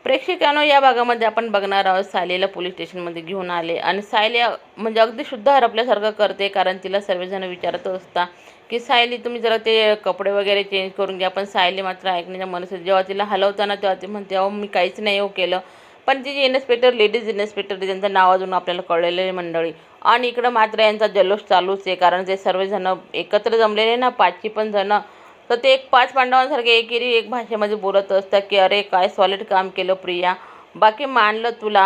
प्रेक्षकांनो, या भागामध्ये आपण बघणार आहोत सायलीला पोलीस स्टेशनमध्ये घेऊन आले आणि सायली म्हणजे अगदी शुद्ध हरपल्यासारखं करते. कारण तिला सर्वजण विचारत असतात की सायली तुम्ही जरा ते कपडे वगैरे चेंज करून घ्या. पण सायली मात्र ऐकण्याच्या मनस्थिती, जेव्हा तिला हलवताना तेव्हा ती म्हणते अहो मी काहीच नाही हो केलं. पण ती जी इन्स्पेक्टर, लेडीज इन्स्पेक्टर, त्यांचं नाव अजून आपल्याला कळलेलं आहे मंडळी. आणि इकडं मात्र यांचा जल्लोष चालूच आहे. कारण ते सर्वजण एकत्र जमलेले ना, पाचही पण जण, तर ते एक पाच पांडवांसारखे एकेरी एक भाषेमध्ये बोलत असतात की अरे काय सॉलिड काम केलं प्रिया, बाकी मानलं तुला.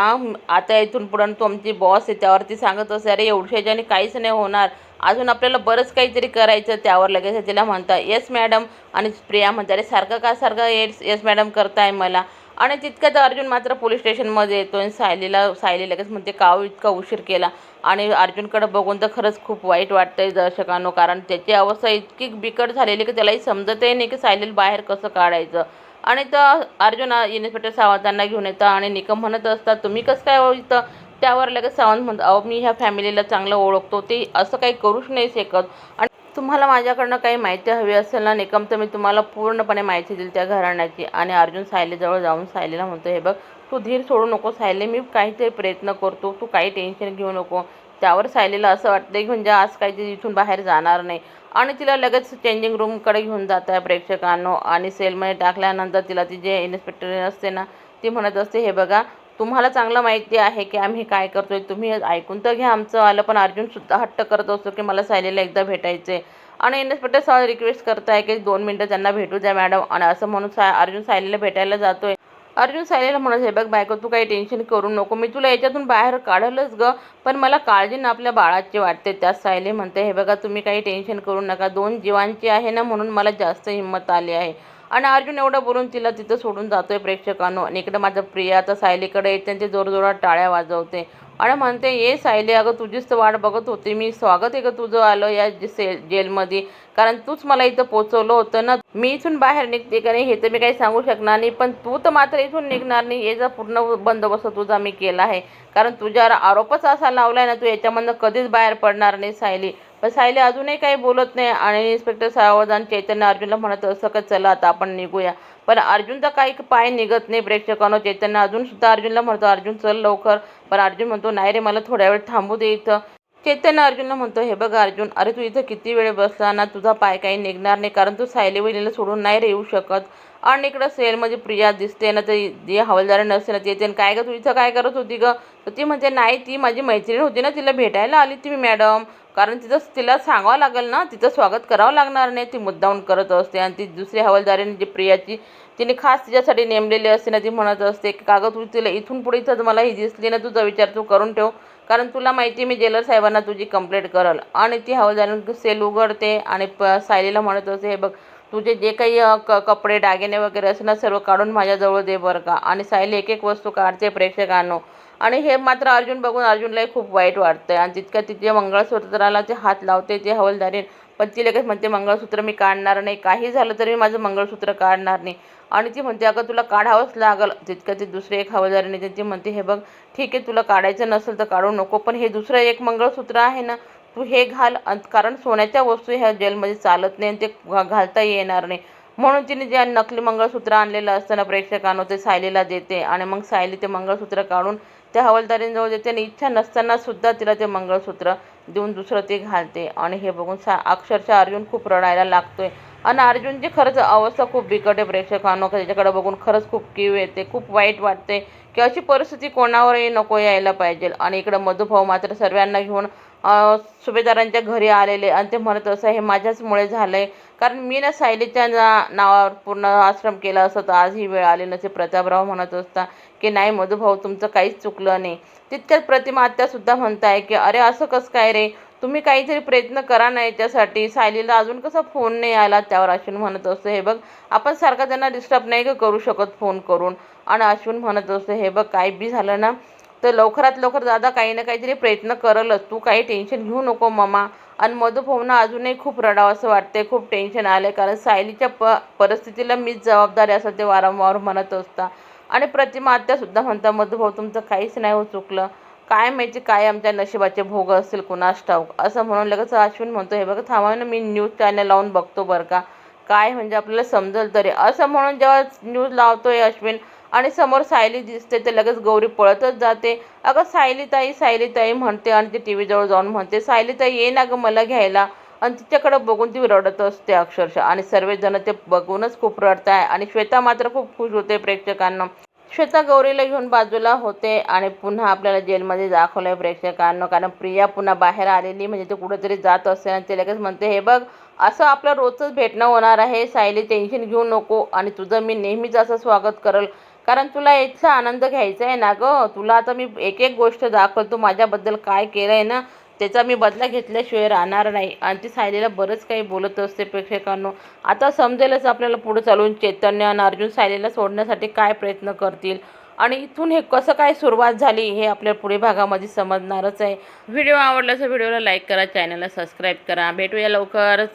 आता इथून पुढं तू आमची बॉस आहे. त्यावरती सांगत असते अरे एवढ्याच्याने काहीच नाही होणार, अजून आपल्याला बरंच काहीतरी करायचं. त्यावर लगेच तिला म्हणता येस मॅडम. आणि प्रिया म्हणते अरे सारखं येस येस मॅडम करताय मला. आणि तितक्यात अर्जुन मात्र पोलीस स्टेशनमध्ये येतो आणि सायली लगेच म्हणते का हो इतका उशीर केला. आणि अर्जुनकडे बघून तर खरंच खूप वाईट वाटतंय दर्शकांनो. कारण त्याची अवस्था इतकी बिकट झालेली की त्यालाही समजतही नाही की सायलीला बाहेर कसं काढायचं. आणि तर अर्जुन इन्स्पेक्टर सावंतांना घेऊन येतं आणि निकम म्हणत असतात तुम्ही कसं काय हो इथं. त्यावर लगेच सावंत म्हणतं अहो मी ह्या फॅमिलीला चांगलं ओळखतो, ते असं काही करूच नाही शकत. आणि तुम्हाला माझ्याकडनं काही माहिती हवी असेल ना निकम, तर मी तुम्हाला पूर्णपणे माहिती देईल त्या घराण्याची. आणि अर्जुन सायलीजवळ जाऊन सायलीला म्हणतो हे बघ तू धीर सोडू नको सायली, मी काहीतरी प्रयत्न करतो, तू काही टेन्शन घेऊ नको. त्यावर सायलीला असं वाटतं की म्हणजे आज काही इथून बाहेर जाणार नाही. आणि तिला लगेच चेंजिंग रूमकडे घेऊन जात आहे प्रेक्षकांनो. आणि सेलमध्ये टाकल्यानंतर तिला ती जे इन्स्पेक्टर असते ना, ती म्हणत असते हे बघा तुम्हाला चांगलं माहिती आहे की आम्ही काय करतोय, तुम्ही ऐकून तर घ्या आमचं आलं. पण अर्जुनसुद्धा हट्ट करत असतो की मला सायलीला एकदा भेटायचं आहे. आणि इन्स्पेक्टर साहेब रिक्वेस्ट करत आहे की 2 मिनटं त्यांना भेटू द्या मॅडम. आणि असं म्हणून अर्जुन सायलीला भेटायला जातोय. अर्जुन सायलीला म्हणत हे बघ बायको तू काही टेन्शन करू नको, मी तुला याच्यातून बाहेर काढलंच ग, पण मला काळजी ना आपल्या बाळाची वाटते. त्यात सायली म्हणते हे बघा तुम्ही काही टेन्शन करू नका, 2 जीवांची आहे ना म्हणून मला जास्त हिंमत आली आहे. आणि अर्जुन एवढं बोलून तिला तिथं सोडून जातोय प्रेक्षकांनो. आणि इकडे माझं प्रिया आता सायलीकडे येते आणि ते जोरजोरात टाळ्या वाजवते आणि म्हणते ये सायली अगं तुझीच तर वाट बघत होती मी, स्वागत आहे का तुझं आलं या जेलमध्ये. कारण तूच मला इथं पोचवलं होतं ना, मी इथून बाहेर निघते का नाही हे तर मी काही सांगू शकणार नाही, पण तू तर मात्र इथून निघणार नाही. याचा पूर्ण बंदोबस्त तुझा मी केला आहे. कारण तुझ्यावर आरोपच असा लावलाय ना, तू याच्यामधनं कधीच बाहेर पडणार नाही सायली. पण सायली अजूनही काही बोलत नाही. आणि इन्स्पेक्टर सावध आणि चैतन्य अर्जुनला म्हणत असं का चला आता आपण निघूया. पण अर्जुनचा काही पाय निघत नाही प्रेक्षकांनो. चैतन्य अजूनसुद्धा अर्जुनला म्हणतो अर्जुन चल लवकर. पण अर्जुन म्हणतो नाही रे मला थोड्या वेळ थांबू दे इथं. चैतन्य अर्जुनला म्हणतो हे बघ अर्जुन, अरे तू इथं किती वेळ बसला ना, तुझा पाय काही निघणार नाही. कारण तू सायली वहिनीला सोडून नाही रे येऊ शकत. आणि इकडं सेलमध्ये प्रिया दिसते ना, तर जी हवालदार नसते ना, ती येते काय गं तू इथं काय करत होती गं. तर ती म्हणते नाही ती माझी मैत्रीण होती ना, तिला भेटायला आली ती मॅडम. कारण तिथं तिला सांगावं लागेल ना, तिचं स्वागत करावं लागणार नाही, ती मुद्दामून करत असते. आणि ती दुसरी हवालदारीने जी प्रियाची तिने खास तिच्यासाठी नेमलेली असते ना, ती म्हणत असते की कागद तू तिला इथून पुढे इथं मला ही दिसली ना, तुझा विचार तू करून ठेव. कारण तुला माहिती मी जेलर साहेबांना तुझी कंप्लेंट करल. आणि ती हवालदार सेल उघडते आणि सायलीला म्हणत असते हे बघ तुझे जे काही कपडे दागिने वगैरे असे ना सर्व काढून माझ्याजवळ दे बरं का. आणि सायली एक एक वस्तू काढते प्रेक्षकांनो. आणि हे मात्र अर्जुन बघून अर्जुनलाही खूप वाईट वाटतंय. आणि तितक्या तिच्या मंगळसूत्राला ते हात लावते ती हवालदारी. पण ती लगेच म्हणते मंगळसूत्र मी काढणार नाही, काही झालं तरी मी माझं मंगळसूत्र काढणार नाही. आणि ती म्हणते अगं तुला काढावंच लागल. तितक्या ती दुसरी एक हवालदारीने ती म्हणते हे बघ ठीक आहे तुला काढायचं नसेल तर काढू नको, पण हे दुसरं एक मंगळसूत्र आहे ना तू हे घाल. कारण सोन्याच्या वस्तू ह्या जेलमध्ये चालत नाही आणि ते घालता येणार नाही. म्हणून तिने जे नकली मंगळसूत्र आणलेलं असताना प्रेक्षकांनो ते सायलीला देते. आणि मग सायली ते मंगळसूत्र काढून त्या हवालदारींजवळ देते. आणि इच्छा नसताना सुद्धा तिला ते मंगळसूत्र देऊन दुसरं ते घालते. आणि हे बघून अक्षरशः अर्जुन खूप रडायला लागतोय. आणि अर्जुनची खरंच अवस्था खूप बिकट आहे प्रेक्षकांनो. त्याच्याकडे बघून खरंच खूप कीव येते, खूप वाईट वाटते की अशी परिस्थिती कोणावरही नको यायला पाहिजे. आणि इकडं मधुभाऊ मात्र सर्वांना घेऊन सुभेदारांच्या घरी आलेले. आणि ते म्हणत असं हे माझ्याचमुळे झालं आहे. कारण मी ना सायलीच्या नावावर पूर्ण आश्रम केला असं तर आज ही वेळ आली नसे. प्रतापराव म्हणत असता की नाही मधुभाऊ तुमचं काहीच चुकलं नाही. तितक्यात प्रतिमा आत्यासुद्धा म्हणताय की अरे असं कसं काय रे, तुम्ही काहीतरी प्रयत्न करा ना याच्यासाठी. सायलीला अजून कसा फोन नाही आला. त्यावर अश्विन म्हणत असतो हे बघ आपण सारखा त्यांना डिस्टर्ब नाही करू शकत फोन करून. आणि अश्विन म्हणत असतो हे बघ काही बी झालं ना तर लवकरात लवकर दादा काही ना काहीतरी प्रयत्न करलच, तू काही टेन्शन घेऊ नको मामा. आणि मधुभाऊंना अजूनही खूप रडावं असं वाटते, खूप टेन्शन आलं कारण सायलीच्या परिस्थितीला मीच जबाबदार आहे असं ते वारंवार म्हणत असतात. आणि प्रतिमा आत्यासुद्धा म्हणतात मधुभाऊ तुमचं काहीच नाही हो चुकलं, काय माहिती काय आमच्या नशिबाचे भोग असतील कुणास ठाऊक. असं म्हणून लगेच अश्विन म्हणतो हे बघा थांबा ना मी न्यूज चॅनल लावून बघतो बरं का, काय म्हणजे आपल्याला समजेल तरी. असं म्हणून जेव्हा न्यूज लावतोय अश्विन आणि समोर सायली दिसते ते लगेच गौरी पळतच जाते. अगं सायली ताई म्हणते आणि ती टी व्हीजवळ जाऊन म्हणते, सायली ताई ये ना गं मला घ्यायला. आणि तिच्याकडे बघून ती रडत असते अक्षरशः. आणि सर्वजण ते बघूनच खूप रडताय आणि श्वेता मात्र खूप खुश होते प्रेक्षकांना. श्वेता गौरीला घेऊन बाजूला होते आणि पुन्हा आपल्याला जेलमध्ये दाखवलंय प्रेक्षकांना. कारण प्रिया पुन्हा बाहेर आलेली म्हणजे ते कुठेतरी जात असते आणि ते लगेच म्हणते, हे बघ असं आपलं रोजच भेटणं होणार आहे सायली, टेन्शन घेऊ नको आणि तुझं मी नेहमीच असं स्वागत करेल. कारण तुला याचा आनंद घ्यायचा आहे ना गं. तुला आता मी एक एक गोष्ट दाखवतो माझ्याबद्दल काय केलं आहे ना, त्याचा मी बदला घेतल्याशिवाय राहणार नाही. आणि ती सायलीला बरंच काही बोलत असते प्रेक्षकांनो. आता समजेलच आपल्याला पुढे चालून चैतन्य आणि अर्जुन सायलीला सोडण्यासाठी काय प्रयत्न करतील आणि इथून हे कसं काय सुरुवात झाली हे आपल्या पुढे भागामध्ये समजणारच आहे. व्हिडिओ आवडला तर व्हिडिओला लाईक करा, चॅनलला सबस्क्राईब करा. भेटूया लवकरच.